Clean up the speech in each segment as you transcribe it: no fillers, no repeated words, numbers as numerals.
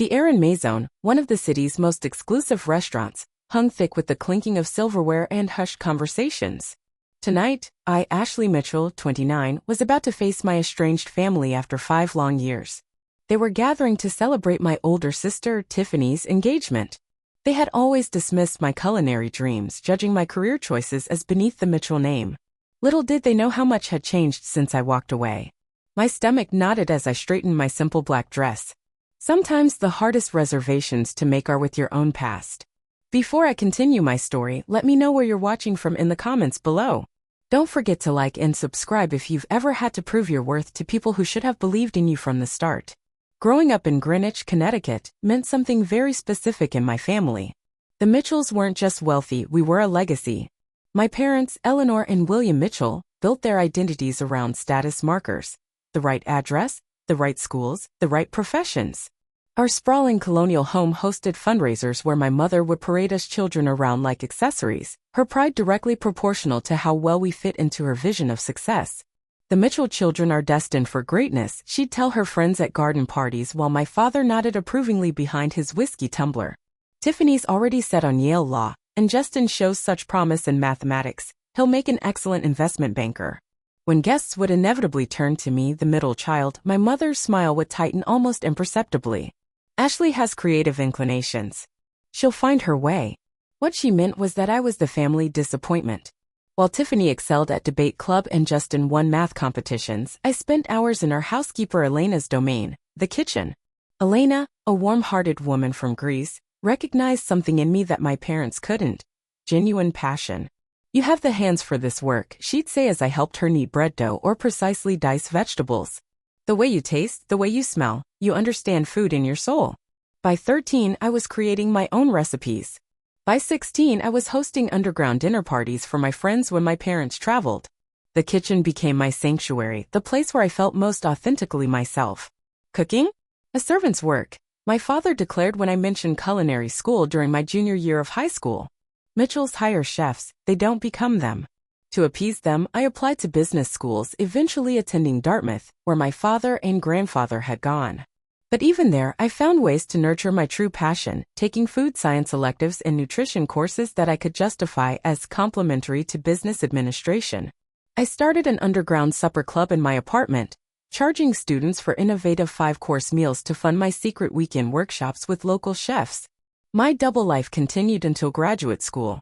The air in Maison, one of the city's most exclusive restaurants, hung thick with the clinking of silverware and hushed conversations. Tonight, I, Ashley Mitchell, 29, was about to face my estranged family after 5 long years. They were gathering to celebrate my older sister, Tiffany's, engagement. They had always dismissed my culinary dreams, judging my career choices as beneath the Mitchell name. Little did they know how much had changed since I walked away. My stomach knotted as I straightened my simple black dress. Sometimes the hardest reservations to make are with your own past. Before I continue my story, let me know where you're watching from in the comments below. Don't forget to like and subscribe if you've ever had to prove your worth to people who should have believed in you from the start. Growing up in Greenwich, Connecticut, meant something very specific in my family. The Mitchells weren't just wealthy, we were a legacy. My parents, Eleanor and William Mitchell, built their identities around status markers. The right address, the right schools, the right professions. Our sprawling colonial home hosted fundraisers where my mother would parade us children around like accessories, her pride directly proportional to how well we fit into her vision of success. The Mitchell children are destined for greatness, she'd tell her friends at garden parties while my father nodded approvingly behind his whiskey tumbler. Tiffany's already set on Yale Law, and Justin shows such promise in mathematics, he'll make an excellent investment banker. When guests would inevitably turn to me, the middle child, my mother's smile would tighten almost imperceptibly. Ashley has creative inclinations. She'll find her way. What she meant was that I was the family disappointment. While Tiffany excelled at debate club and Justin won math competitions, I spent hours in our housekeeper Elena's domain, the kitchen. Elena, a warm-hearted woman from Greece, recognized something in me that my parents couldn't. Genuine passion. You have the hands for this work, she'd say as I helped her knead bread dough or precisely dice vegetables. The way you taste, the way you smell, you understand food in your soul. By 13, I was creating my own recipes. By 16, I was hosting underground dinner parties for my friends when my parents traveled. The kitchen became my sanctuary, the place where I felt most authentically myself. Cooking? A servant's work, my father declared when I mentioned culinary school during my junior year of high school. Mitchells hire chefs, they don't become them. To appease them, I applied to business schools, eventually attending Dartmouth, where my father and grandfather had gone. But even there, I found ways to nurture my true passion, taking food science electives and nutrition courses that I could justify as complementary to business administration. I started an underground supper club in my apartment, charging students for innovative 5-course meals to fund my secret weekend workshops with local chefs. My double life continued until graduate school.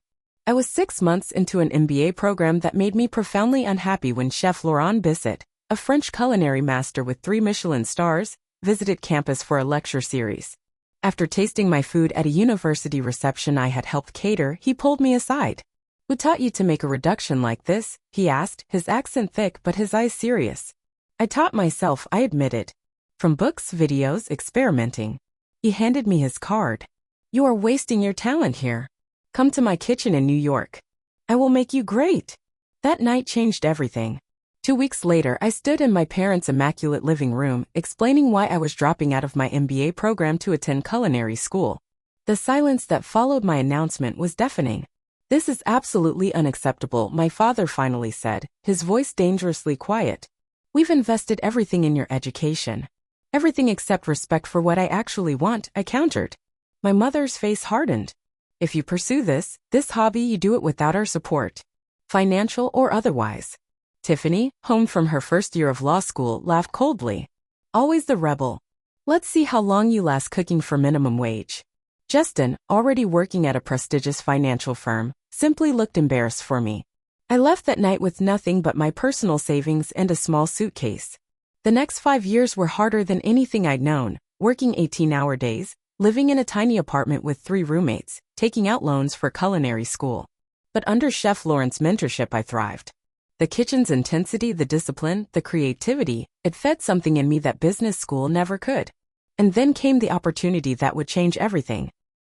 I was 6 months into an MBA program that made me profoundly unhappy when Chef Laurent Bisset, a French culinary master with 3 Michelin stars, visited campus for a lecture series. After tasting my food at a university reception I had helped cater, he pulled me aside. "Who taught you to make a reduction like this?" he asked, his accent thick but his eyes serious. "I taught myself," I admitted. "From books, videos, experimenting." He handed me his card. "You are wasting your talent here. Come to my kitchen in New York. I will make you great." That night changed everything. 2 weeks later, I stood in my parents' immaculate living room, explaining why I was dropping out of my MBA program to attend culinary school. The silence that followed my announcement was deafening. "This is absolutely unacceptable," my father finally said, his voice dangerously quiet. "We've invested everything in your education." "Everything except respect for what I actually want," I countered. My mother's face hardened. "If you pursue this hobby, you do it without our support. Financial or otherwise." Tiffany, home from her first year of law school, laughed coldly. "Always the rebel. Let's see how long you last cooking for minimum wage." Justin, already working at a prestigious financial firm, simply looked embarrassed for me. I left that night with nothing but my personal savings and a small suitcase. The next 5 years were harder than anything I'd known, working 18-hour days, living in a tiny apartment with 3 roommates, taking out loans for culinary school. But under Chef Laurent's mentorship I thrived. The kitchen's intensity, the discipline, the creativity, it fed something in me that business school never could. And then came the opportunity that would change everything.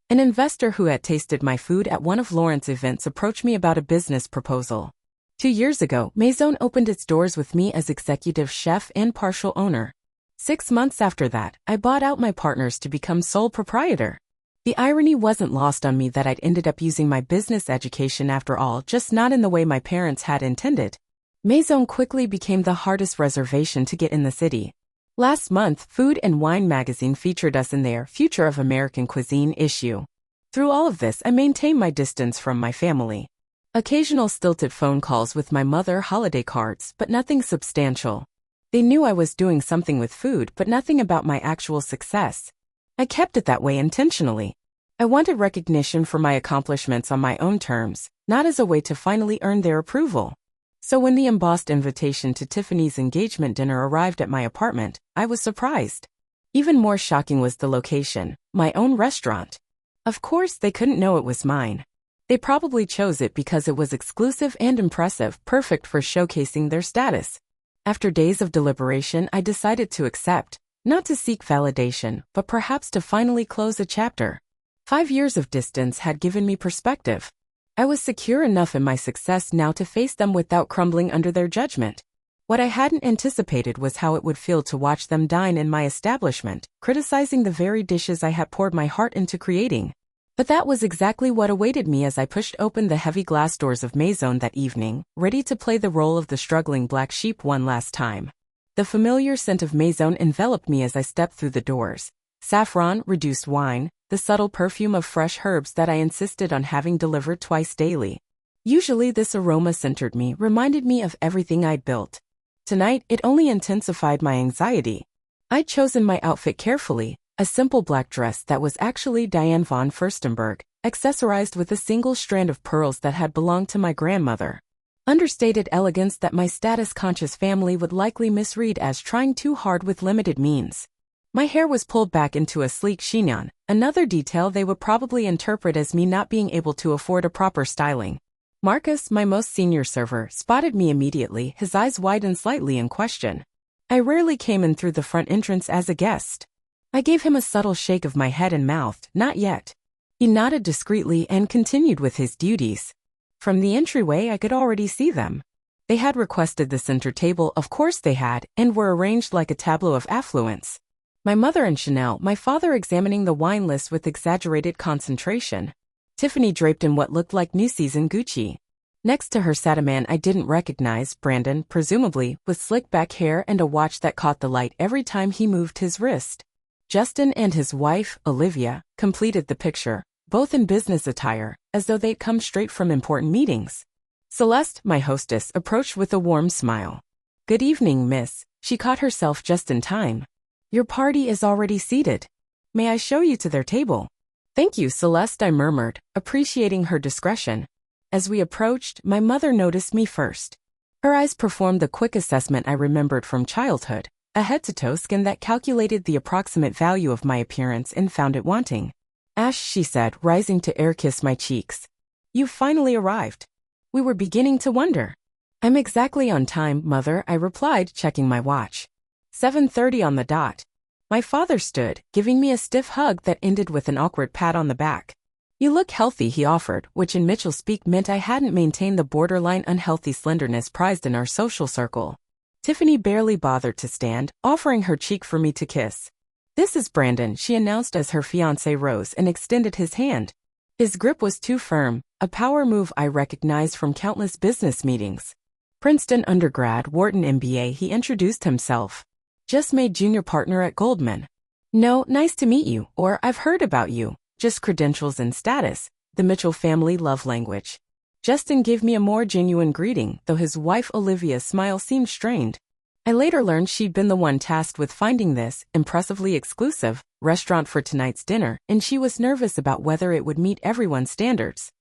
An investor who had tasted my food at one of Laurent's events approached me about a business proposal. 2 years ago, Maison opened its doors with me as executive chef and partial owner. 6 months after that, I bought out my partners to become sole proprietor. The irony wasn't lost on me that I'd ended up using my business education after all, just not in the way my parents had intended. Maison quickly became the hardest reservation to get in the city. Last month, Food and Wine magazine featured us in their Future of American Cuisine issue. Through all of this, I maintain my distance from my family. Occasional stilted phone calls with my mother, holiday cards, but nothing substantial. They knew I was doing something with food, but nothing about my actual success. I kept it that way intentionally. I wanted recognition for my accomplishments on my own terms, not as a way to finally earn their approval. So when the embossed invitation to Tiffany's engagement dinner arrived at my apartment, I was surprised. Even more shocking was the location, my own restaurant. Of course, they couldn't know it was mine. They probably chose it because it was exclusive and impressive, perfect for showcasing their status. After days of deliberation, I decided to accept, not to seek validation, but perhaps to finally close a chapter. 5 years of distance had given me perspective. I was secure enough in my success now to face them without crumbling under their judgment. What I hadn't anticipated was how it would feel to watch them dine in my establishment, criticizing the very dishes I had poured my heart into creating. But that was exactly what awaited me as I pushed open the heavy glass doors of Maison that evening, ready to play the role of the struggling black sheep one last time. The familiar scent of Maison enveloped me as I stepped through the doors. Saffron, reduced wine, the subtle perfume of fresh herbs that I insisted on having delivered twice daily. Usually this aroma centered me, reminded me of everything I'd built. Tonight, it only intensified my anxiety. I'd chosen my outfit carefully, a simple black dress that was actually Diane von Furstenberg, accessorized with a single strand of pearls that had belonged to my grandmother. Understated elegance that my status-conscious family would likely misread as trying too hard with limited means. My hair was pulled back into a sleek chignon, another detail they would probably interpret as me not being able to afford a proper styling. Marcus, my most senior server, spotted me immediately, his eyes widened slightly in question. I rarely came in through the front entrance as a guest. I gave him a subtle shake of my head and mouthed, "Not yet." He nodded discreetly and continued with his duties. From the entryway I could already see them. They had requested the center table, of course they had, and were arranged like a tableau of affluence. My mother and Chanel, my father examining the wine list with exaggerated concentration. Tiffany draped in what looked like new season Gucci. Next to her sat a man I didn't recognize, Brandon, presumably, with slick back hair and a watch that caught the light every time he moved his wrist. Justin and his wife, Olivia, completed the picture, both in business attire, as though they'd come straight from important meetings. Celeste, my hostess, approached with a warm smile. "Good evening, miss." She caught herself just in time. "Your party is already seated. May I show you to their table?" "Thank you, Celeste," I murmured, appreciating her discretion. As we approached, my mother noticed me first. Her eyes performed the quick assessment I remembered from childhood, a head-to-toe skin that calculated the approximate value of my appearance and found it wanting. "Ash," she said, rising to air-kiss my cheeks. "You've finally arrived. We were beginning to wonder." "I'm exactly on time, Mother," I replied, checking my watch. 7:30 on the dot. My father stood, giving me a stiff hug that ended with an awkward pat on the back. "You look healthy," he offered, which in Mitchell speak meant I hadn't maintained the borderline unhealthy slenderness prized in our social circle. Tiffany barely bothered to stand, offering her cheek for me to kiss. "This is Brandon," she announced as her fiancé rose and extended his hand. His grip was too firm, a power move I recognized from countless business meetings. Princeton undergrad, Wharton MBA, he introduced himself. "Just made junior partner at Goldman." "No, nice to meet you," or "I've heard about you." Just credentials and status, the Mitchell family love language. Justin gave me a more genuine greeting, though his wife Olivia's smile seemed strained. I later learned she'd been the one tasked with finding this, impressively exclusive, restaurant for tonight's dinner, and she was nervous about whether it would meet everyone's standards.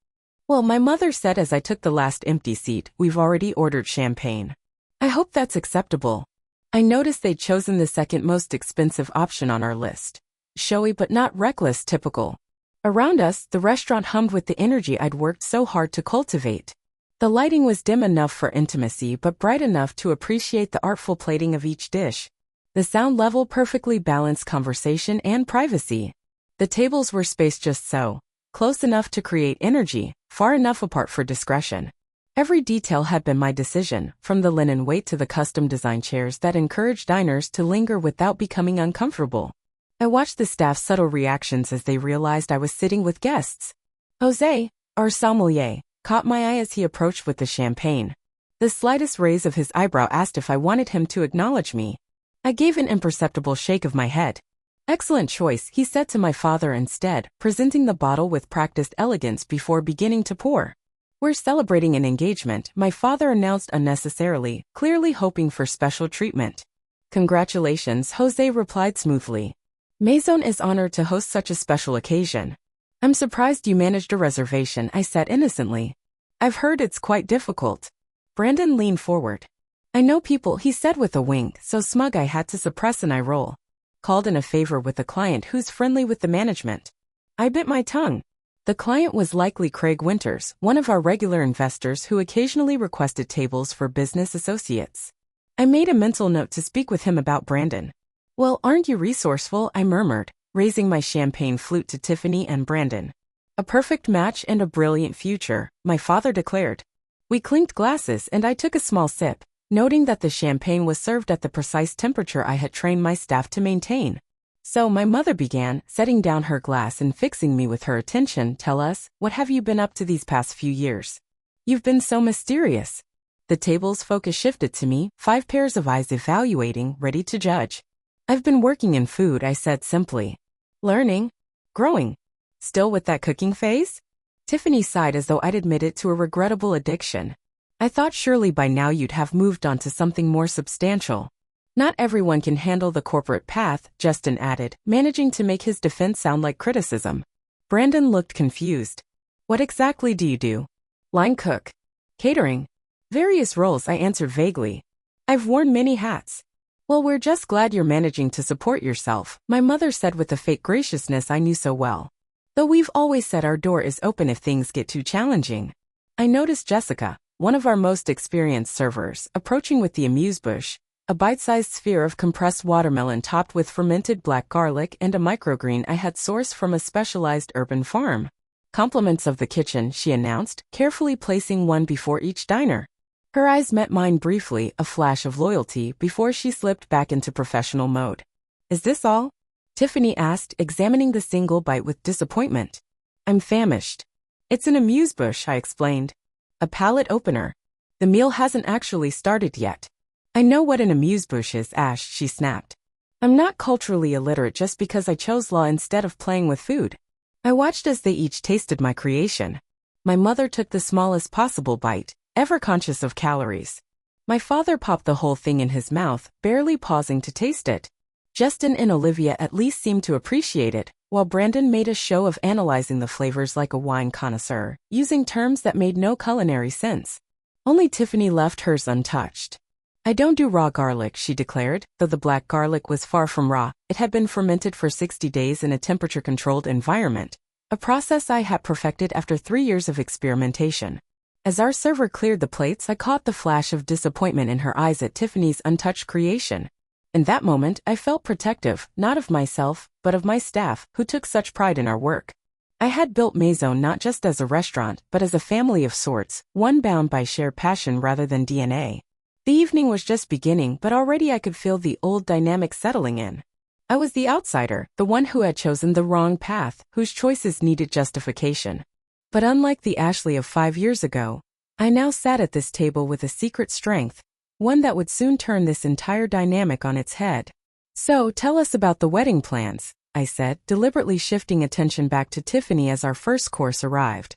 "Well," my mother said as I took the last empty seat, "we've already ordered champagne. I hope that's acceptable." I noticed they'd chosen the second most expensive option on our list. Showy but not reckless, typical. Around us, the restaurant hummed with the energy I'd worked so hard to cultivate. The lighting was dim enough for intimacy but bright enough to appreciate the artful plating of each dish. The sound level perfectly balanced conversation and privacy. The tables were spaced just so, close enough to create energy, far enough apart for discretion. Every detail had been my decision, from the linen weight to the custom-designed chairs that encouraged diners to linger without becoming uncomfortable. I watched the staff's subtle reactions as they realized I was sitting with guests. Jose, our sommelier, caught my eye as he approached with the champagne. The slightest raise of his eyebrow asked if I wanted him to acknowledge me. I gave an imperceptible shake of my head. Excellent choice, he said to my father instead, presenting the bottle with practiced elegance before beginning to pour. We're celebrating an engagement, my father announced unnecessarily, clearly hoping for special treatment. Congratulations, Jose replied smoothly. Maison is honored to host such a special occasion. I'm surprised you managed a reservation, I said innocently. I've heard it's quite difficult. Brandon leaned forward. I know people, he said with a wink, so smug I had to suppress an eye roll. Called in a favor with a client who's friendly with the management. I bit my tongue. The client was likely Craig Winters, one of our regular investors who occasionally requested tables for business associates. I made a mental note to speak with him about Brandon. Well, aren't you resourceful, I murmured, raising my champagne flute to Tiffany and Brandon. A perfect match and a brilliant future, my father declared. We clinked glasses and I took a small sip, noting that the champagne was served at the precise temperature I had trained my staff to maintain. So my mother began, setting down her glass and fixing me with her attention. Tell us, what have you been up to these past few years? You've been so mysterious. The table's focus shifted to me, 5 pairs of eyes evaluating, ready to judge. I've been working in food, I said simply. Learning. Growing. Still with that cooking phase? Tiffany sighed as though I'd admitted to a regrettable addiction. I thought surely by now you'd have moved on to something more substantial. Not everyone can handle the corporate path, Justin added, managing to make his defense sound like criticism. Brandon looked confused. What exactly do you do? Line cook. Catering. Various roles, I answered vaguely. I've worn many hats. Well, we're just glad you're managing to support yourself, my mother said with the fake graciousness I knew so well. Though we've always said our door is open if things get too challenging. I noticed Jessica, one of our most experienced servers, approaching with the amuse-bouche, a bite-sized sphere of compressed watermelon topped with fermented black garlic and a microgreen I had sourced from a specialized urban farm. Compliments of the kitchen, she announced, carefully placing one before each diner. Her eyes met mine briefly, a flash of loyalty, before she slipped back into professional mode. Is this all? Tiffany asked, examining the single bite with disappointment. I'm famished. It's an amuse-bouche, I explained. A palate opener. The meal hasn't actually started yet. I know what an amuse-bouche is, Ash, she snapped. I'm not culturally illiterate just because I chose law instead of playing with food. I watched as they each tasted my creation. My mother took the smallest possible bite, ever conscious of calories. My father popped the whole thing in his mouth, barely pausing to taste it. Justin and Olivia at least seemed to appreciate it, while Brandon made a show of analyzing the flavors like a wine connoisseur, using terms that made no culinary sense. Only Tiffany left hers untouched. I don't do raw garlic, she declared, though the black garlic was far from raw. It had been fermented for 60 days in a temperature-controlled environment, a process I had perfected after 3 years of experimentation. As our server cleared the plates, I caught the flash of disappointment in her eyes at Tiffany's untouched creation. In that moment, I felt protective, not of myself, but of my staff, who took such pride in our work. I had built Maison not just as a restaurant, but as a family of sorts, one bound by shared passion rather than DNA. The evening was just beginning, but already I could feel the old dynamic settling in. I was the outsider, the one who had chosen the wrong path, whose choices needed justification. But unlike the Ashley of 5 years ago, I now sat at this table with a secret strength, one that would soon turn this entire dynamic on its head. So, tell us about the wedding plans, I said, deliberately shifting attention back to Tiffany as our first course arrived.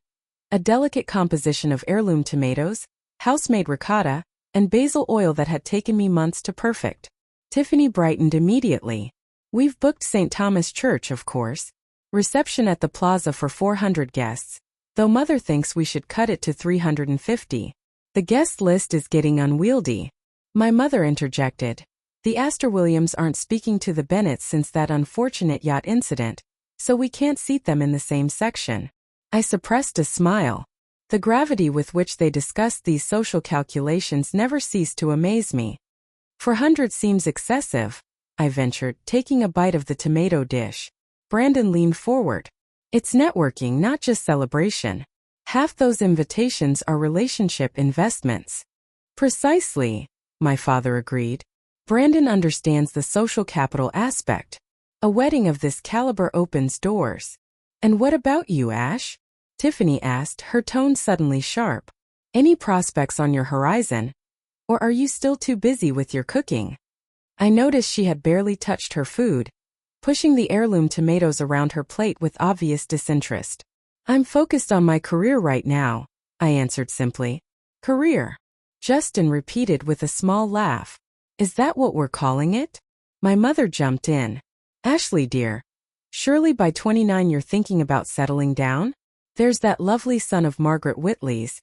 A delicate composition of heirloom tomatoes, house-made ricotta, and basil oil that had taken me months to perfect. Tiffany brightened immediately. We've booked St. Thomas Church, of course. Reception at the plaza for 400 guests, though Mother thinks we should cut it to 350. The guest list is getting unwieldy. My mother interjected. The Astor Williams aren't speaking to the Bennetts since that unfortunate yacht incident, so we can't seat them in the same section. I suppressed a smile. The gravity with which they discussed these social calculations never ceased to amaze me. 400 seems excessive, I ventured, taking a bite of the tomato dish. Brandon leaned forward. It's networking, not just celebration. Half those invitations are relationship investments. Precisely, my father agreed. Brandon understands the social capital aspect. A wedding of this caliber opens doors. And what about you, Ash? Tiffany asked, her tone suddenly sharp. Any prospects on your horizon? Or are you still too busy with your cooking? I noticed she had barely touched her food, pushing the heirloom tomatoes around her plate with obvious disinterest. I'm focused on my career right now, I answered simply. Career? Justin repeated with a small laugh. Is that what we're calling it? My mother jumped in. Ashley dear, surely by 29 you're thinking about settling down? There's that lovely son of Margaret Whitley's.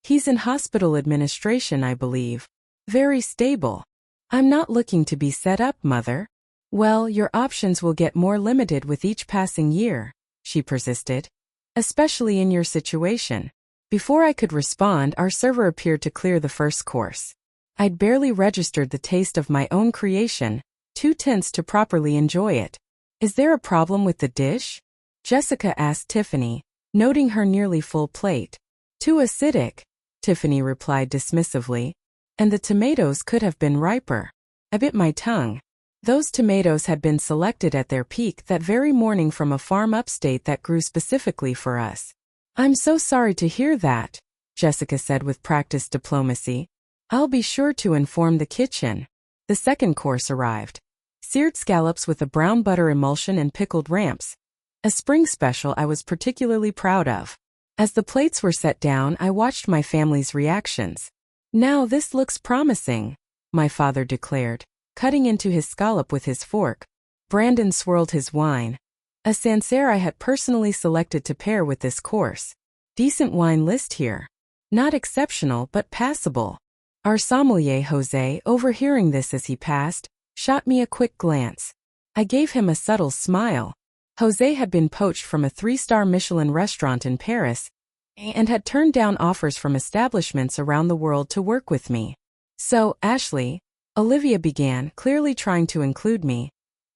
He's in hospital administration, I believe. Very stable. I'm not looking to be set up, mother. Well, your options will get more limited with each passing year, she persisted. Especially in your situation. Before I could respond, our server appeared to clear the first course. I'd barely registered the taste of my own creation, too tense to properly enjoy it. Is there a problem with the dish? Jessica asked Tiffany, noting her nearly full plate. Too acidic, Tiffany replied dismissively. And the tomatoes could have been riper. I bit my tongue. Those tomatoes had been selected at their peak that very morning from a farm upstate that grew specifically for us. I'm so sorry to hear that, Jessica said with practiced diplomacy. I'll be sure to inform the kitchen. The second course arrived. Seared scallops with a brown butter emulsion and pickled ramps. A spring special I was particularly proud of. As the plates were set down, I watched my family's reactions. Now this looks promising, my father declared, cutting into his scallop with his fork. Brandon swirled his wine. A Sancerre I had personally selected to pair with this course. Decent wine list here. Not exceptional but passable. Our sommelier Jose, overhearing this as he passed, shot me a quick glance. I gave him a subtle smile. Jose had been poached from a 3-star Michelin restaurant in Paris and had turned down offers from establishments around the world to work with me. So, Ashley, Olivia began, clearly trying to include me.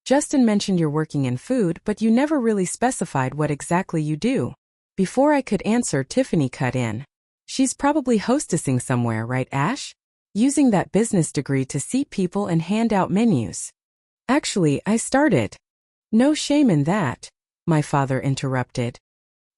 Justin mentioned you're working in food, but you never really specified what exactly you do. Before I could answer, Tiffany cut in. She's probably hostessing somewhere, right, Ash? Using that business degree to seat people and hand out menus. Actually, I started. No shame in that, my father interrupted.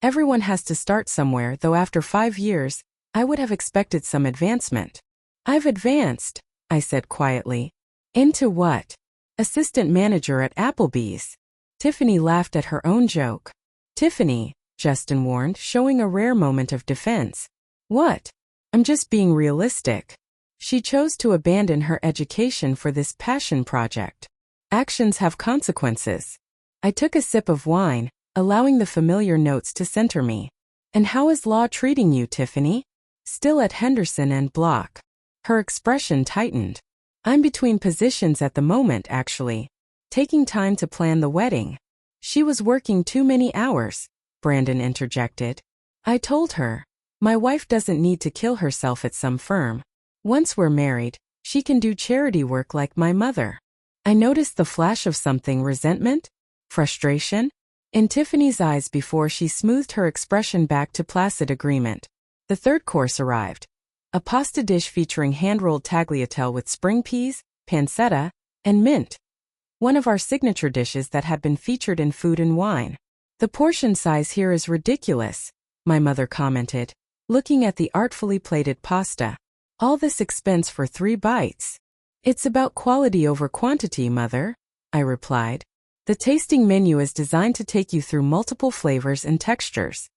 Everyone has to start somewhere, though after 5 years, I would have expected some advancement. I've advanced, I said quietly. Into what? Assistant manager at Applebee's. Tiffany laughed at her own joke. Tiffany, Justin warned, showing a rare moment of defense. What? I'm just being realistic. She chose to abandon her education for this passion project. Actions have consequences. I took a sip of wine, allowing the familiar notes to center me. And how is law treating you, Tiffany? Still at Henderson and Block. Her expression tightened. I'm between positions at the moment, actually. Taking time to plan the wedding. She was working too many hours, Brandon interjected. I told her, my wife doesn't need to kill herself at some firm. Once we're married, she can do charity work like my mother. I noticed the flash of something, resentment? Frustration? In Tiffany's eyes before she smoothed her expression back to placid agreement. The third course arrived. A pasta dish featuring hand-rolled tagliatelle with spring peas, pancetta, and mint. One of our signature dishes that had been featured in Food and Wine. The portion size here is ridiculous, my mother commented, looking at the artfully plated pasta. All this expense for 3 bites. It's about quality over quantity, mother, I replied. The tasting menu is designed to take you through multiple flavors and textures.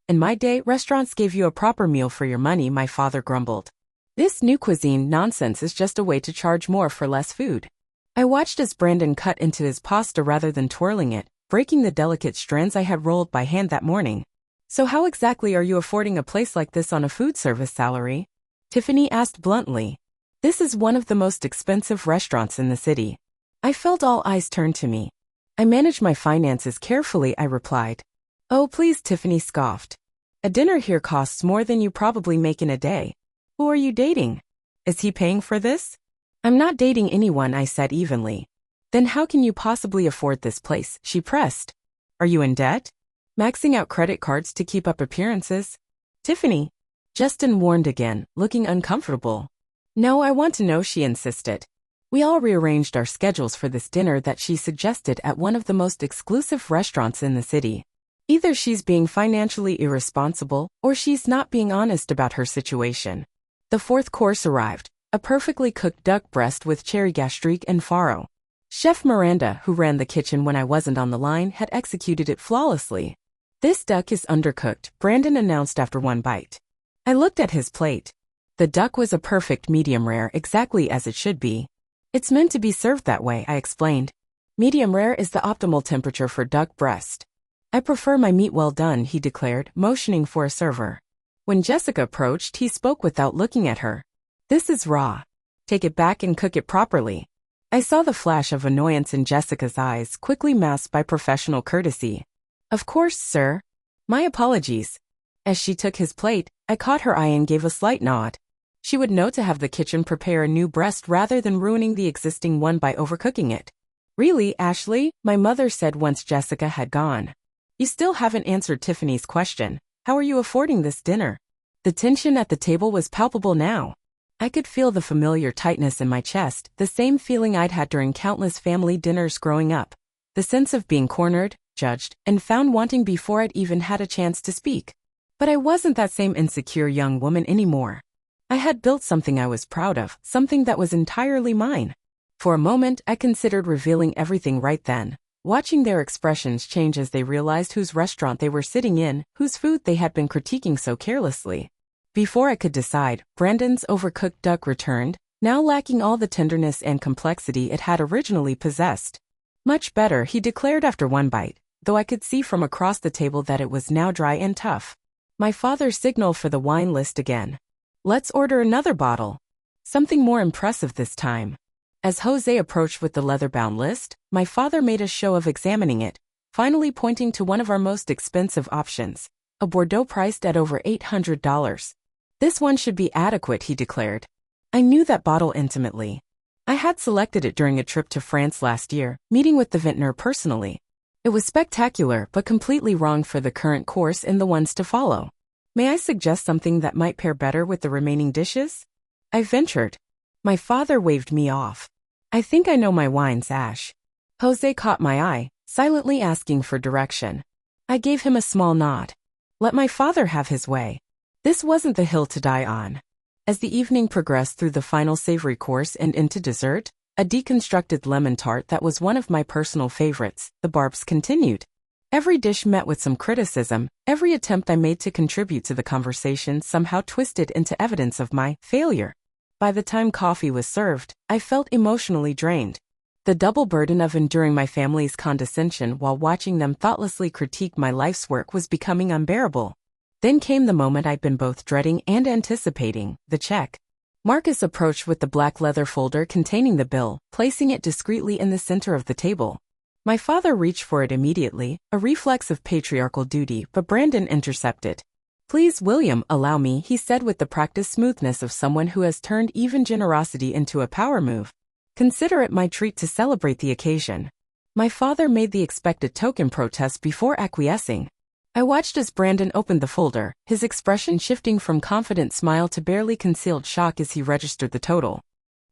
In my day, restaurants gave you a proper meal for your money, my father grumbled. This new cuisine nonsense is just a way to charge more for less food. I watched as Brandon cut into his pasta rather than twirling it, breaking the delicate strands I had rolled by hand that morning. So how exactly are you affording a place like this on a food service salary? Tiffany asked bluntly. This is one of the most expensive restaurants in the city. I felt all eyes turn to me. I manage my finances carefully, I replied. Oh, please, Tiffany scoffed. A dinner here costs more than you probably make in a day. Who are you dating? Is he paying for this? I'm not dating anyone, I said evenly. Then how can you possibly afford this place? She pressed. Are you in debt? Maxing out credit cards to keep up appearances? Tiffany. Justin warned again, looking uncomfortable. No, I want to know, she insisted. We all rearranged our schedules for this dinner that she suggested at one of the most exclusive restaurants in the city. Either she's being financially irresponsible or she's not being honest about her situation. The fourth course arrived, a perfectly cooked duck breast with cherry gastrique and farro. Chef Miranda, who ran the kitchen when I wasn't on the line, had executed it flawlessly. "This duck is undercooked," Brandon announced after one bite. I looked at his plate. The duck was a perfect medium rare, exactly as it should be. "It's meant to be served that way," I explained. "Medium rare is the optimal temperature for duck breast." "I prefer my meat well done," he declared, motioning for a server. When Jessica approached, he spoke without looking at her. "This is raw. Take it back and cook it properly." I saw the flash of annoyance in Jessica's eyes, quickly masked by professional courtesy. "Of course, sir. My apologies." As she took his plate, I caught her eye and gave a slight nod. She would know to have the kitchen prepare a new breast rather than ruining the existing one by overcooking it. "Really, Ashley?" my mother said once Jessica had gone. "You still haven't answered Tiffany's question. How are you affording this dinner?" The tension at the table was palpable now. I could feel the familiar tightness in my chest, the same feeling I'd had during countless family dinners growing up. The sense of being cornered, judged, and found wanting before I'd even had a chance to speak. But I wasn't that same insecure young woman anymore. I had built something I was proud of, something that was entirely mine. For a moment, I considered revealing everything right then, watching their expressions change as they realized whose restaurant they were sitting in, whose food they had been critiquing so carelessly. Before I could decide, Brandon's overcooked duck returned, now lacking all the tenderness and complexity it had originally possessed. "Much better," he declared after one bite, though I could see from across the table that it was now dry and tough. My father signaled for the wine list again. "Let's order another bottle." Something more impressive this time. As Jose approached with the leather-bound list, my father made a show of examining it, finally pointing to one of our most expensive options, a Bordeaux priced at over $800. "This one should be adequate," he declared. I knew that bottle intimately. I had selected it during a trip to France last year, meeting with the vintner personally. It was spectacular but completely wrong for the current course and the ones to follow. "May I suggest something that might pair better with the remaining dishes?" I ventured. My father waved me off. "I think I know my wines, Ash." Jose caught my eye, silently asking for direction. I gave him a small nod. Let my father have his way. This wasn't the hill to die on. As the evening progressed through the final savory course and into dessert, a deconstructed lemon tart that was one of my personal favorites, the barbs continued. Every dish met with some criticism, every attempt I made to contribute to the conversation somehow twisted into evidence of my failure. By the time coffee was served, I felt emotionally drained. The double burden of enduring my family's condescension while watching them thoughtlessly critique my life's work was becoming unbearable. Then came the moment I'd been both dreading and anticipating, the check. Marcus approached with the black leather folder containing the bill, placing it discreetly in the center of the table. My father reached for it immediately, a reflex of patriarchal duty, but Brandon intercepted. "Please, William, allow me," he said with the practiced smoothness of someone who has turned even generosity into a power move. "Consider it my treat to celebrate the occasion." My father made the expected token protest before acquiescing. I watched as Brandon opened the folder, his expression shifting from confident smile to barely concealed shock as he registered the total.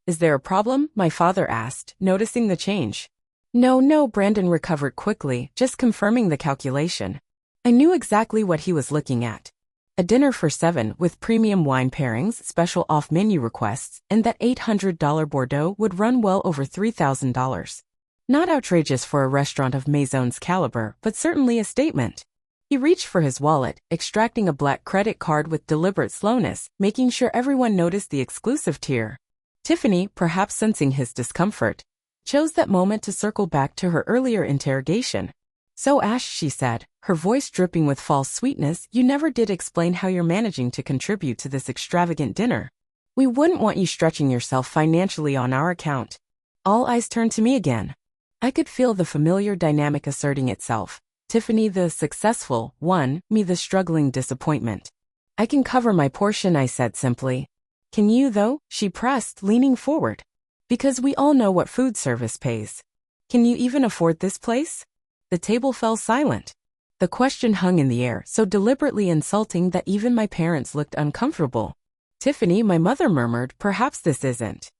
"Is there a problem?" my father asked, noticing the change. No, Brandon recovered quickly, just confirming the calculation. I knew exactly what he was looking at. A dinner for 7 with premium wine pairings, special off-menu requests, and that $800 Bordeaux would run well over $3,000. Not outrageous for a restaurant of Maison's caliber, but certainly a statement. He reached for his wallet, extracting a black credit card with deliberate slowness, making sure everyone noticed the exclusive tier. Tiffany, perhaps sensing his discomfort, chose that moment to circle back to her earlier interrogation. "So Ash," she said, her voice dripping with false sweetness, "you never did explain how you're managing to contribute to this extravagant dinner. We wouldn't want you stretching yourself financially on our account." All eyes turned to me again. I could feel the familiar dynamic asserting itself. Tiffany the successful one, me the struggling disappointment. "I can cover my portion," I said simply. "Can you though?" she pressed, leaning forward. "Because we all know what food service pays. Can you even afford this place?" The table fell silent. The question hung in the air, so deliberately insulting that even my parents looked uncomfortable. "Tiffany," my mother murmured, "perhaps this isn't."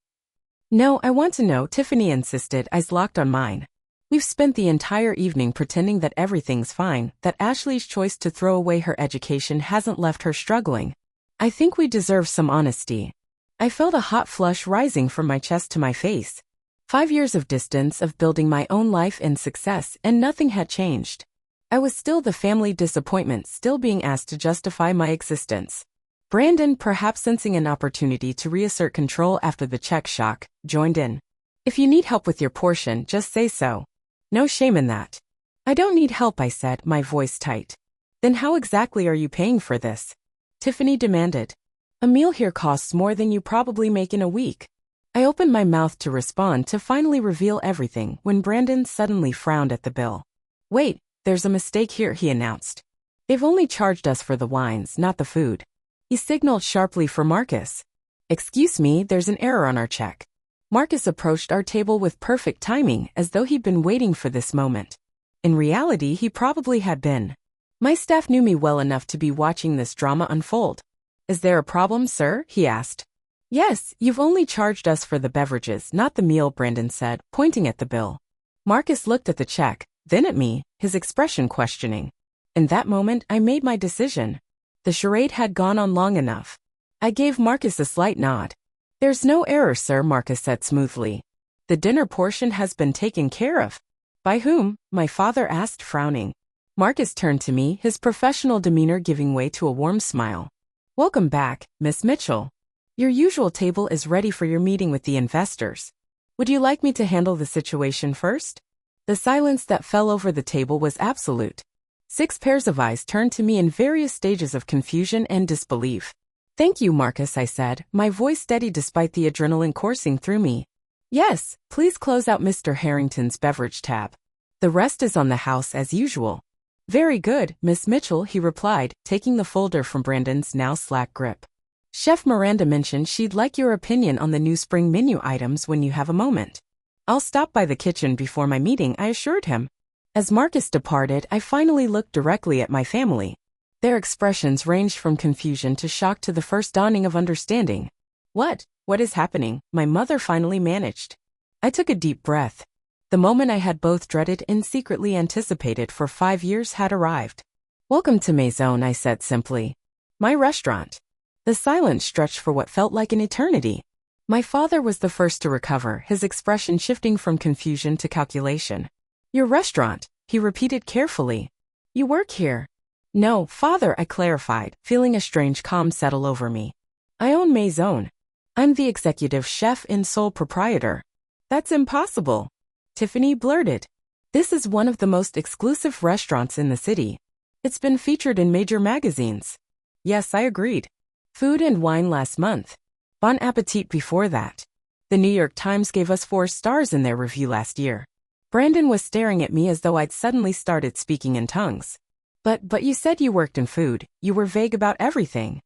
"No, I want to know," Tiffany insisted, eyes locked on mine. "We've spent the entire evening pretending that everything's fine, that Ashley's choice to throw away her education hasn't left her struggling. I think we deserve some honesty." I felt a hot flush rising from my chest to my face. 5 years of distance of building my own life and success, and nothing had changed. I was still the family disappointment, still being asked to justify my existence. Brandon, perhaps sensing an opportunity to reassert control after the check shock, joined in. If you need help with your portion, just say so. No shame in that. I don't need help, I said, my voice tight. Then how exactly are you paying for this? Tiffany demanded. A meal here costs more than you probably make in a week. I opened my mouth to respond, to finally reveal everything, when Brandon suddenly frowned at the bill. Wait, there's a mistake here, he announced. They've only charged us for the wines, not the food. He signaled sharply for Marcus. Excuse me, there's an error on our check. Marcus approached our table with perfect timing, as though he'd been waiting for this moment. In reality, he probably had been. My staff knew me well enough to be watching this drama unfold. Is there a problem, sir? He asked. Yes, you've only charged us for the beverages, not the meal, Brandon said, pointing at the bill. Marcus looked at the check, then at me, his expression questioning. In that moment, I made my decision. The charade had gone on long enough. I gave Marcus a slight nod. There's no error, sir, Marcus said smoothly. The dinner portion has been taken care of. By whom? My father asked, frowning. Marcus turned to me, his professional demeanor giving way to a warm smile. Welcome back, Miss Mitchell. Your usual table is ready for your meeting with the investors. Would you like me to handle the situation first? The silence that fell over the table was absolute. 6 pairs of eyes turned to me in various stages of confusion and disbelief. Thank you, Marcus, I said, my voice steady despite the adrenaline coursing through me. Yes, please close out Mr. Harrington's beverage tab. The rest is on the house as usual. Very good, Miss Mitchell, he replied, taking the folder from Brandon's now slack grip. Chef Miranda mentioned she'd like your opinion on the new spring menu items when you have a moment. I'll stop by the kitchen before my meeting, I assured him. As Marcus departed, I finally looked directly at my family. Their expressions ranged from confusion to shock to the first dawning of understanding. What is happening? My mother finally managed. I took a deep breath. The moment I had both dreaded and secretly anticipated for 5 years had arrived. Welcome to Maison, I said simply. My restaurant. The silence stretched for what felt like an eternity. My father was the first to recover, his expression shifting from confusion to calculation. Your restaurant, he repeated carefully. You work here? No, father, I clarified, feeling a strange calm settle over me. I own Maison. I'm the executive chef and sole proprietor. That's impossible, Tiffany blurted. This is one of the most exclusive restaurants in the city. It's been featured in major magazines. Yes, I agreed. Food and Wine last month. Bon Appetit before that. The New York Times gave us 4 stars in their review last year. Brandon was staring at me as though I'd suddenly started speaking in tongues. But you said you worked in food. You were vague about everything.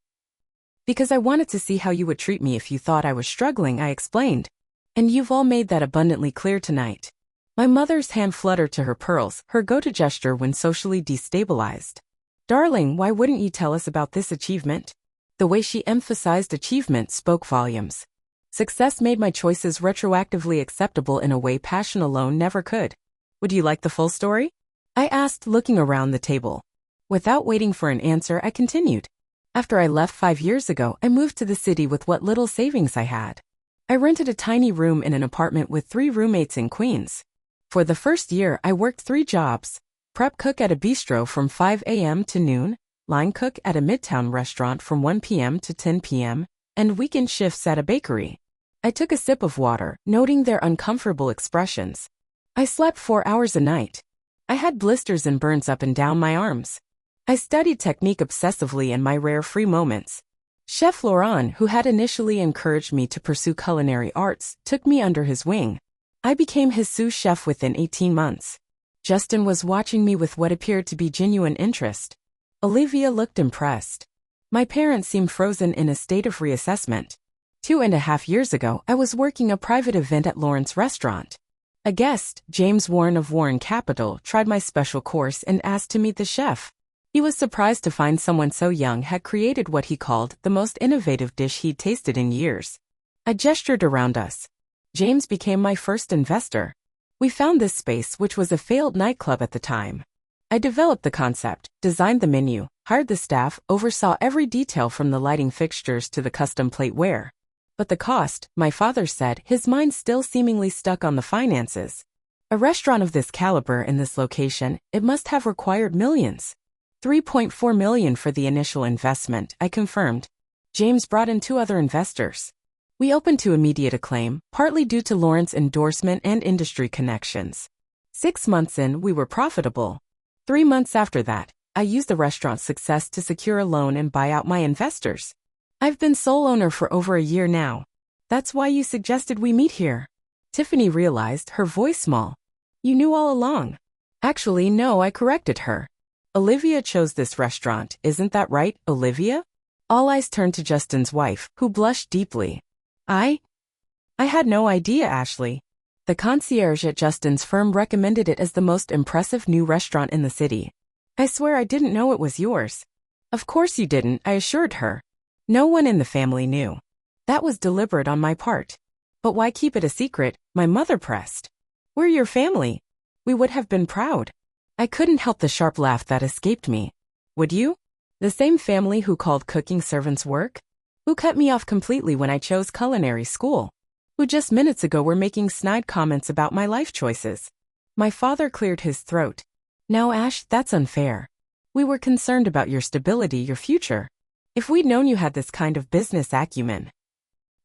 Because I wanted to see how you would treat me if you thought I was struggling, I explained. And you've all made that abundantly clear tonight. My mother's hand fluttered to her pearls, her go-to gesture when socially destabilized. Darling, why wouldn't you tell us about this achievement? The way she emphasized achievement spoke volumes. Success made my choices retroactively acceptable in a way passion alone never could. Would you like the full story? I asked, looking around the table. Without waiting for an answer, I continued. After I left 5 years ago, I moved to the city with what little savings I had. I rented a tiny room in an apartment with 3 roommates in Queens. For the first year, I worked 3 jobs. Prep cook at a bistro from 5 a.m. to noon, line cook at a midtown restaurant from 1 p.m. to 10 p.m., and weekend shifts at a bakery. I took a sip of water, noting their uncomfortable expressions. I slept 4 hours a night. I had blisters and burns up and down my arms. I studied technique obsessively in my rare free moments. Chef Laurent, who had initially encouraged me to pursue culinary arts, took me under his wing. I became his sous chef within 18 months. Justin was watching me with what appeared to be genuine interest. Olivia looked impressed. My parents seemed frozen in a state of reassessment. 2.5 years ago, I was working a private event at Lawrence Restaurant. A guest, James Warren of Warren Capital, tried my special course and asked to meet the chef. He was surprised to find someone so young had created what he called the most innovative dish he'd tasted in years. I gestured around us. James became my first investor. We found this space, which was a failed nightclub at the time. I developed the concept, designed the menu, hired the staff, oversaw every detail from the lighting fixtures to the custom plateware. But the cost, my father said, his mind still seemingly stuck on the finances. A restaurant of this caliber in this location, it must have required millions. 3.4 million for the initial investment, I confirmed. James brought in 2 other investors. We opened to immediate acclaim, partly due to Lawrence's endorsement and industry connections. 6 months in, we were profitable. 3 months after that, I used the restaurant's success to secure a loan and buy out my investors. I've been sole owner for over a year now. That's why you suggested we meet here. Tiffany realized, her voice small. You knew all along. Actually, no, I corrected her. Olivia chose this restaurant, isn't that right, Olivia? All eyes turned to Justin's wife, who blushed deeply. I had no idea, Ashley. The concierge at Justin's firm recommended it as the most impressive new restaurant in the city. I swear I didn't know it was yours. Of course you didn't, I assured her. No one in the family knew. That was deliberate on my part. But why keep it a secret? My mother pressed. We're your family. We would have been proud. I couldn't help the sharp laugh that escaped me. Would you? The same family who called cooking servants work? Who cut me off completely when I chose culinary school? Who just minutes ago were making snide comments about my life choices? My father cleared his throat. Now, Ash, that's unfair. We were concerned about your stability, your future. If we'd known you had this kind of business acumen.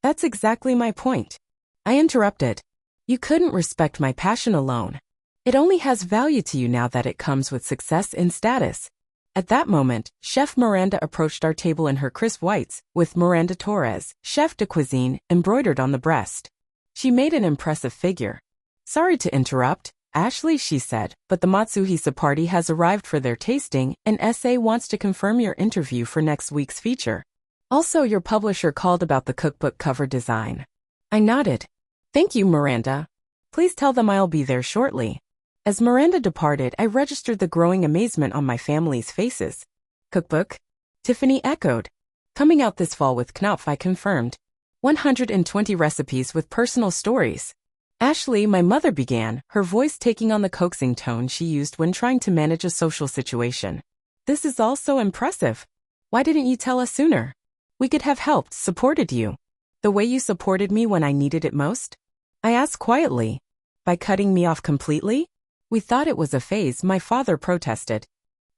That's exactly my point. I interrupted. You couldn't respect my passion alone. It only has value to you now that it comes with success and status. At that moment, Chef Miranda approached our table in her crisp whites, with Miranda Torres, chef de cuisine, embroidered on the breast. She made an impressive figure. Sorry to interrupt, Ashley, she said, but the Matsuhisa party has arrived for their tasting, and SA wants to confirm your interview for next week's feature. Also, your publisher called about the cookbook cover design. I nodded. Thank you, Miranda. Please tell them I'll be there shortly. As Miranda departed, I registered the growing amazement on my family's faces. Cookbook? Tiffany echoed. Coming out this fall with Knopf, I confirmed. 120 recipes with personal stories. Ashley, my mother began, her voice taking on the coaxing tone she used when trying to manage a social situation. This is all so impressive. Why didn't you tell us sooner? We could have helped, supported you. The way you supported me when I needed it most? I asked quietly. By cutting me off completely? We thought it was a phase, my father protested.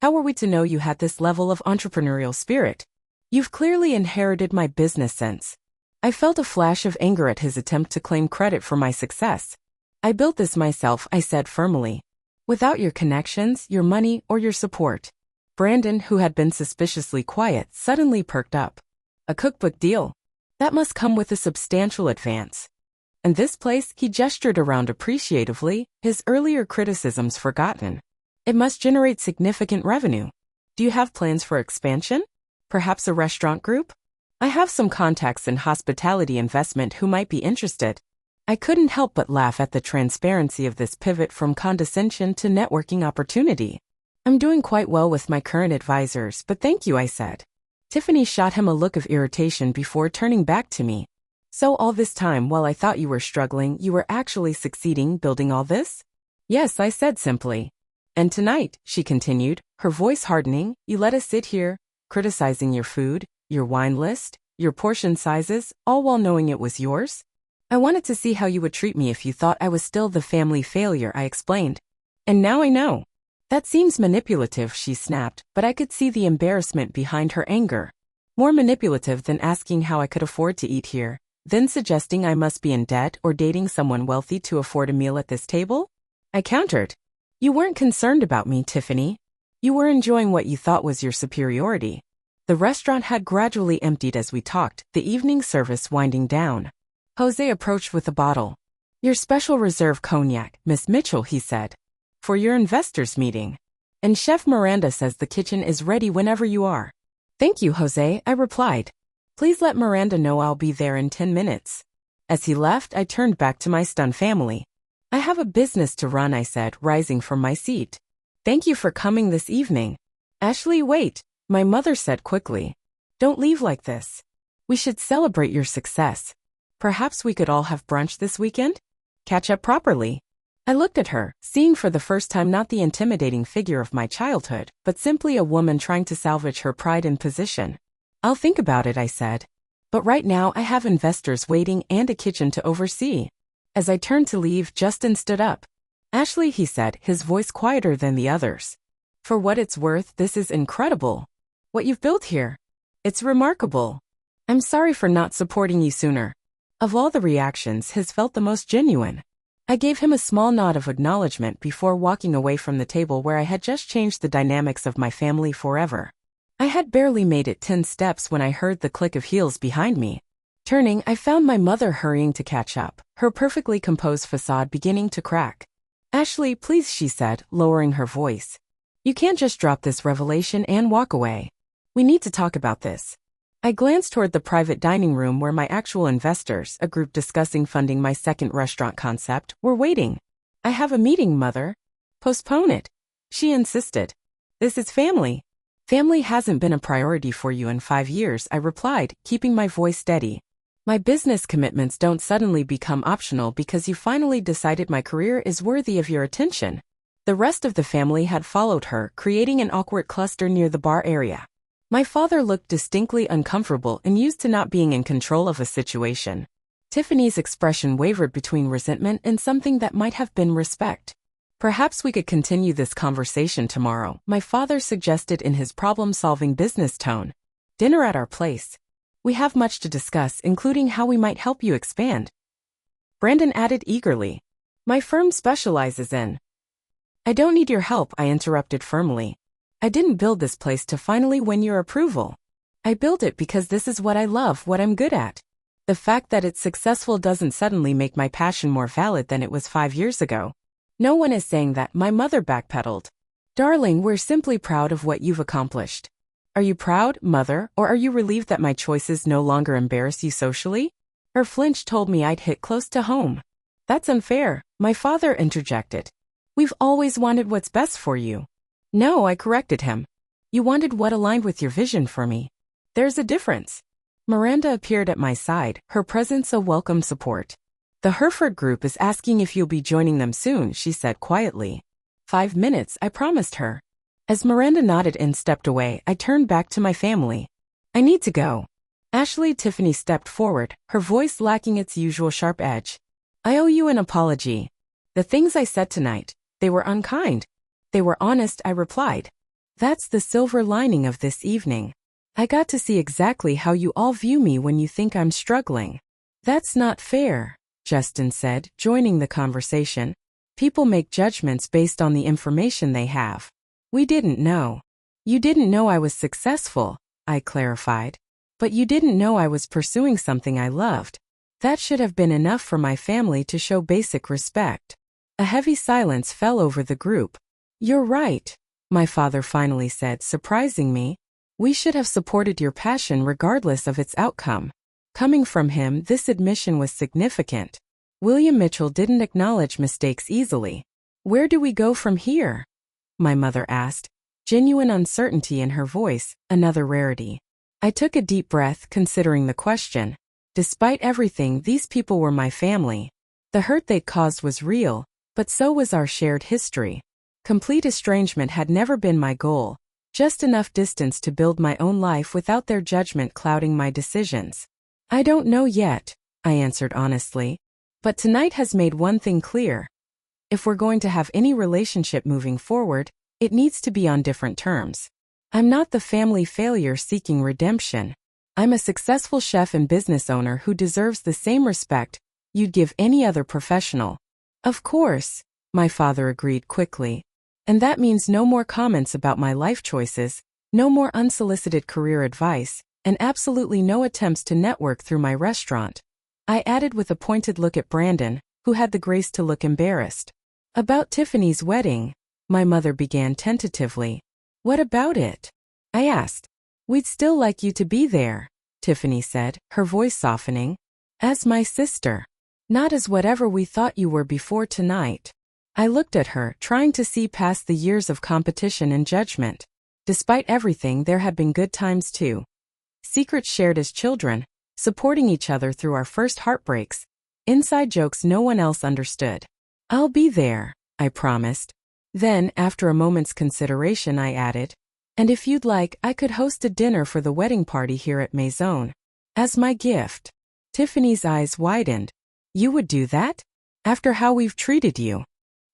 How were we to know you had this level of entrepreneurial spirit? You've clearly inherited my business sense. I felt a flash of anger at his attempt to claim credit for my success. I built this myself, I said firmly. Without your connections, your money, or your support. Brandon, who had been suspiciously quiet, suddenly perked up. A cookbook deal? That must come with a substantial advance. And this place, he gestured around appreciatively, his earlier criticisms forgotten. It must generate significant revenue. Do you have plans for expansion? Perhaps a restaurant group? I have some contacts in hospitality investment who might be interested. I couldn't help but laugh at the transparency of this pivot from condescension to networking opportunity. I'm doing quite well with my current advisors, but thank you, I said. Tiffany shot him a look of irritation before turning back to me. So all this time, while I thought you were struggling, you were actually succeeding building all this? Yes, I said simply. And tonight, she continued, her voice hardening, you let us sit here, criticizing your food, your wine list, your portion sizes, all while knowing it was yours? I wanted to see how you would treat me if you thought I was still the family failure, I explained. And now I know. That seems manipulative, she snapped, but I could see the embarrassment behind her anger. More manipulative than asking how I could afford to eat here. Then suggesting I must be in debt or dating someone wealthy to afford a meal at this table? I countered. You weren't concerned about me, Tiffany. You were enjoying what you thought was your superiority. The restaurant had gradually emptied as we talked, the evening service winding down. Jose approached with a bottle. Your special reserve cognac, Miss Mitchell, he said. For your investors meeting. And Chef Miranda says the kitchen is ready whenever you are. Thank you, Jose, I replied. Please let Miranda know I'll be there in 10 minutes. As he left, I turned back to my stunned family. I have a business to run, I said, rising from my seat. Thank you for coming this evening. Ashley, wait, my mother said quickly. Don't leave like this. We should celebrate your success. Perhaps we could all have brunch this weekend? Catch up properly. I looked at her, seeing for the first time not the intimidating figure of my childhood, but simply a woman trying to salvage her pride and position. I'll think about it, I said. But right now I have investors waiting and a kitchen to oversee. As I turned to leave, Justin stood up. Ashley, he said, his voice quieter than the others. For what it's worth, this is incredible. What you've built here. It's remarkable. I'm sorry for not supporting you sooner. Of all the reactions, his felt the most genuine. I gave him a small nod of acknowledgement before walking away from the table where I had just changed the dynamics of my family forever. I had barely made it 10 steps when I heard the click of heels behind me. Turning, I found my mother hurrying to catch up, her perfectly composed facade beginning to crack. Ashley, please, she said, lowering her voice. You can't just drop this revelation and walk away. We need to talk about this. I glanced toward the private dining room where my actual investors, a group discussing funding my second restaurant concept, were waiting. I have a meeting, Mother. Postpone it. She insisted. This is family. Family hasn't been a priority for you in 5 years, I replied, keeping my voice steady. My business commitments don't suddenly become optional because you finally decided my career is worthy of your attention. The rest of the family had followed her, creating an awkward cluster near the bar area. My father looked distinctly uncomfortable and used to not being in control of a situation. Tiffany's expression wavered between resentment and something that might have been respect. Perhaps we could continue this conversation tomorrow, my father suggested in his problem-solving business tone. Dinner at our place. We have much to discuss, including how we might help you expand. Brandon added eagerly. My firm specializes in. I don't need your help, I interrupted firmly. I didn't build this place to finally win your approval. I built it because this is what I love, what I'm good at. The fact that it's successful doesn't suddenly make my passion more valid than it was 5 years ago. No one is saying that, my mother backpedaled. Darling, we're simply proud of what you've accomplished. Are you proud, Mother, or are you relieved that my choices no longer embarrass you socially? Her flinch told me I'd hit close to home. That's unfair, my father interjected. We've always wanted what's best for you. No, I corrected him. You wanted what aligned with your vision for me. There's a difference. Miranda appeared at my side, her presence a welcome support. The Hereford group is asking if you'll be joining them soon, she said quietly. 5 minutes, I promised her. As Miranda nodded and stepped away, I turned back to my family. I need to go. Ashley Tiffany stepped forward, her voice lacking its usual sharp edge. I owe you an apology. The things I said tonight, they were unkind. They were honest, I replied. That's the silver lining of this evening. I got to see exactly how you all view me when you think I'm struggling. That's not fair, Justin said, joining the conversation. People make judgments based on the information they have. We didn't know. You didn't know I was successful, I clarified. But you didn't know I was pursuing something I loved. That should have been enough for my family to show basic respect. A heavy silence fell over the group. You're right, my father finally said, surprising me. We should have supported your passion regardless of its outcome. Coming from him, this admission was significant. William Mitchell didn't acknowledge mistakes easily. Where do we go from here? My mother asked, genuine uncertainty in her voice, another rarity. I took a deep breath, considering the question. Despite everything, these people were my family. The hurt they'd caused was real, but so was our shared history. Complete estrangement had never been my goal, just enough distance to build my own life without their judgment clouding my decisions. I don't know yet, I answered honestly. But tonight has made one thing clear. If we're going to have any relationship moving forward, it needs to be on different terms. I'm not the family failure seeking redemption. I'm a successful chef and business owner who deserves the same respect you'd give any other professional. Of course, my father agreed quickly. And that means no more comments about my life choices, no more unsolicited career advice, and absolutely no attempts to network through my restaurant. I added with a pointed look at Brandon, who had the grace to look embarrassed. About Tiffany's wedding, my mother began tentatively. What about it? I asked. We'd still like you to be there, Tiffany said, her voice softening. As my sister. Not as whatever we thought you were before tonight. I looked at her, trying to see past the years of competition and judgment. Despite everything, there had been good times too. Secrets shared as children, supporting each other through our first heartbreaks. Inside jokes no one else understood. I'll be there, I promised. Then, after a moment's consideration, I added, and if you'd like, I could host a dinner for the wedding party here at Maison. As my gift. Tiffany's eyes widened. You would do that? After how we've treated you?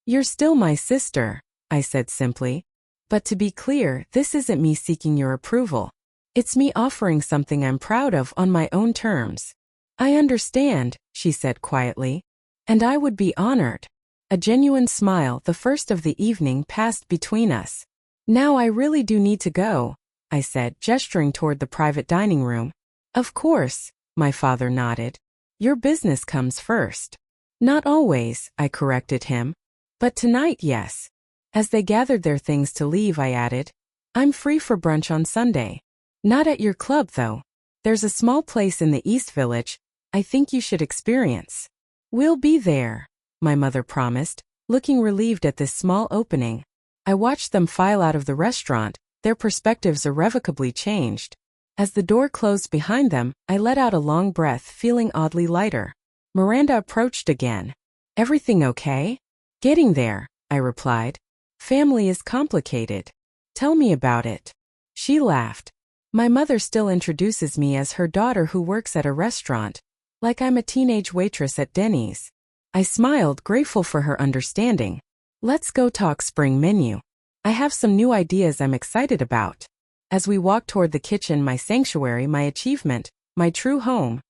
You're still my sister, I said simply. But to be clear, this isn't me seeking your approval. It's me offering something I'm proud of on my own terms. I understand, she said quietly. And I would be honored. A genuine smile, the first of the evening, passed between us. Now I really do need to go, I said, gesturing toward the private dining room. Of course, my father nodded. Your business comes first. Not always, I corrected him. But tonight, yes. As they gathered their things to leave, I added, I'm free for brunch on Sunday. Not at your club, though. There's a small place in the East Village I think you should experience. We'll be there, my mother promised, looking relieved at this small opening. I watched them file out of the restaurant, their perspectives irrevocably changed. As the door closed behind them, I let out a long breath, feeling oddly lighter. Miranda approached again. Everything okay? Getting there, I replied. Family is complicated. Tell me about it. She laughed. My mother still introduces me as her daughter who works at a restaurant, like I'm a teenage waitress at Denny's. I smiled, grateful for her understanding. Let's go talk spring menu. I have some new ideas I'm excited about. As we walked toward the kitchen, my sanctuary, my achievement, my true home,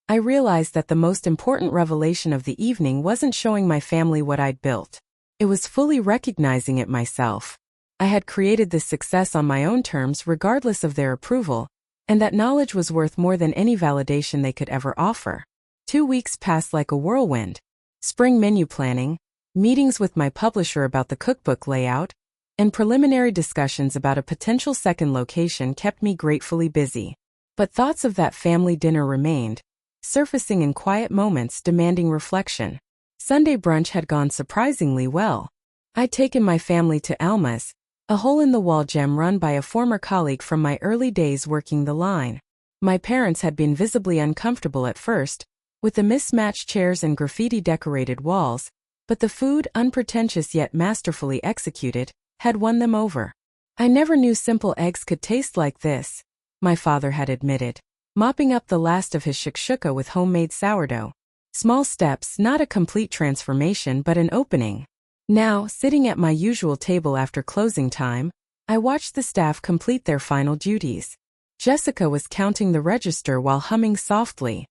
I realized that the most important revelation of the evening wasn't showing my family what I'd built. It was fully recognizing it myself. I had created this success on my own terms regardless of their approval, and that knowledge was worth more than any validation they could ever offer. 2 weeks passed like a whirlwind. Spring menu planning, meetings with my publisher about the cookbook layout, and preliminary discussions about a potential second location kept me gratefully busy. But thoughts of that family dinner remained, surfacing in quiet moments demanding reflection. Sunday brunch had gone surprisingly well. I'd taken my family to Alma's, a hole-in-the-wall gem run by a former colleague from my early days working the line. My parents had been visibly uncomfortable at first, with the mismatched chairs and graffiti-decorated walls, but the food, unpretentious yet masterfully executed, had won them over. I never knew simple eggs could taste like this, my father had admitted, mopping up the last of his shakshuka with homemade sourdough. Small steps, not a complete transformation but an opening. Now, sitting at my usual table after closing time, I watched the staff complete their final duties. Jessica was counting the register while humming softly.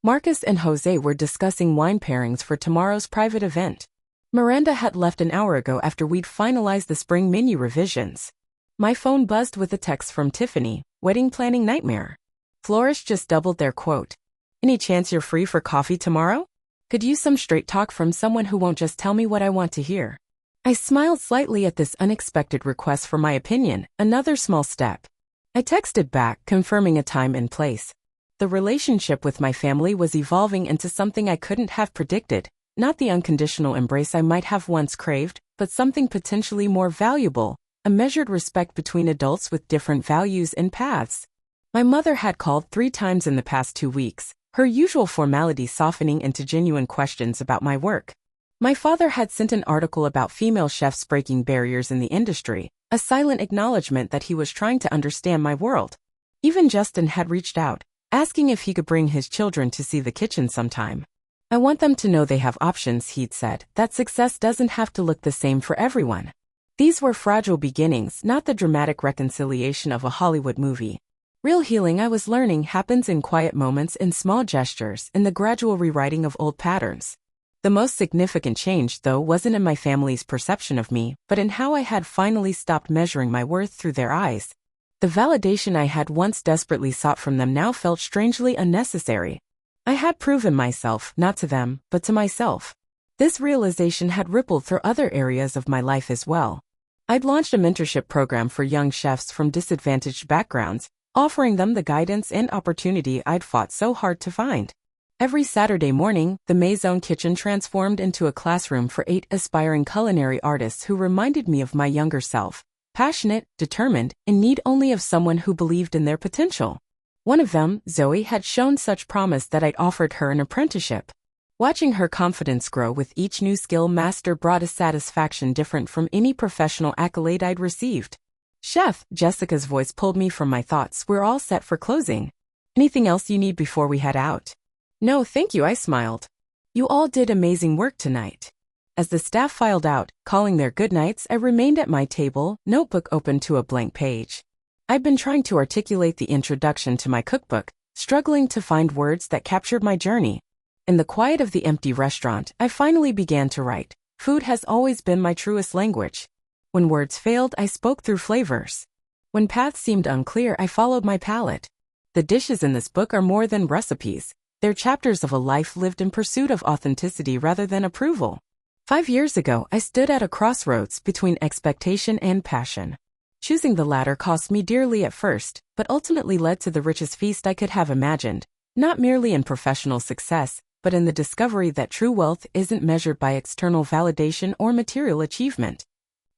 Marcus and Jose were discussing wine pairings for tomorrow's private event. Miranda had left an hour ago after we'd finalized the spring menu revisions. My phone buzzed with a text from Tiffany, wedding planning nightmare. Florists just doubled their quote. Any chance you're free for coffee tomorrow? Could use some straight talk from someone who won't just tell me what I want to hear. I smiled slightly at this unexpected request for my opinion, another small step. I texted back, confirming a time and place. The relationship with my family was evolving into something I couldn't have predicted, not the unconditional embrace I might have once craved, but something potentially more valuable, a measured respect between adults with different values and paths. My mother had called 3 times in the past 2 weeks, her usual formality softening into genuine questions about my work. My father had sent an article about female chefs breaking barriers in the industry, a silent acknowledgement that he was trying to understand my world. Even Justin had reached out, asking if he could bring his children to see the kitchen sometime. I want them to know they have options, he'd said, that success doesn't have to look the same for everyone. These were fragile beginnings, not the dramatic reconciliation of a Hollywood movie. Real healing, I was learning, happens in quiet moments, in small gestures, in the gradual rewriting of old patterns. The most significant change, though, wasn't in my family's perception of me, but in how I had finally stopped measuring my worth through their eyes. The validation I had once desperately sought from them now felt strangely unnecessary. I had proven myself, not to them, but to myself. This realization had rippled through other areas of my life as well. I'd launched a mentorship program for young chefs from disadvantaged backgrounds, offering them the guidance and opportunity I'd fought so hard to find. Every Saturday morning, the Maison kitchen transformed into a classroom for 8 aspiring culinary artists who reminded me of my younger self, passionate, determined, in need only of someone who believed in their potential. One of them, Zoe, had shown such promise that I'd offered her an apprenticeship. Watching her confidence grow with each new skill mastered brought a satisfaction different from any professional accolade I'd received. Chef, Jessica's voice pulled me from my thoughts. We're all set for closing. Anything else you need before we head out? No, thank you, I smiled. You all did amazing work tonight. As the staff filed out, calling their goodnights, I remained at my table, notebook open to a blank page. I'd been trying to articulate the introduction to my cookbook, struggling to find words that captured my journey. In the quiet of the empty restaurant, I finally began to write. Food has always been my truest language. When words failed, I spoke through flavors. When paths seemed unclear, I followed my palate. The dishes in this book are more than recipes. They're chapters of a life lived in pursuit of authenticity rather than approval. 5 years ago, I stood at a crossroads between expectation and passion. Choosing the latter cost me dearly at first, but ultimately led to the richest feast I could have imagined, not merely in professional success, but in the discovery that true wealth isn't measured by external validation or material achievement,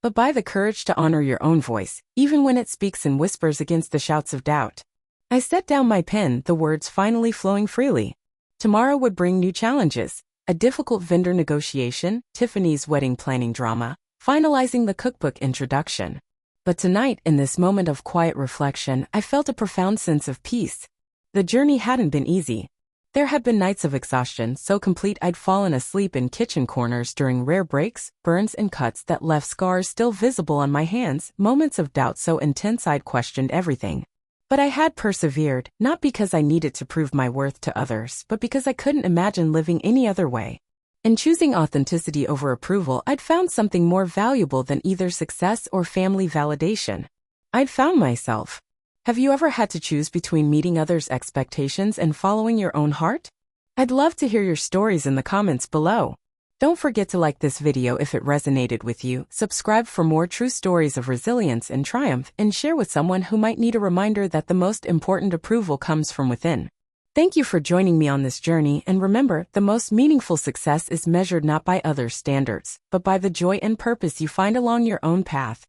but by the courage to honor your own voice, even when it speaks in whispers against the shouts of doubt. I set down my pen, the words finally flowing freely. Tomorrow would bring new challenges. A difficult vendor negotiation, Tiffany's wedding planning drama, finalizing the cookbook introduction. But tonight, in this moment of quiet reflection, I felt a profound sense of peace. The journey hadn't been easy. There had been nights of exhaustion so complete I'd fallen asleep in kitchen corners during rare breaks, burns and cuts that left scars still visible on my hands, moments of doubt so intense I'd questioned everything. But I had persevered, not because I needed to prove my worth to others, but because I couldn't imagine living any other way. In choosing authenticity over approval, I'd found something more valuable than either success or family validation. I'd found myself. Have you ever had to choose between meeting others' expectations and following your own heart? I'd love to hear your stories in the comments below. Don't forget to like this video if it resonated with you, subscribe for more true stories of resilience and triumph, and share with someone who might need a reminder that the most important approval comes from within. Thank you for joining me on this journey, and remember, the most meaningful success is measured not by others' standards, but by the joy and purpose you find along your own path.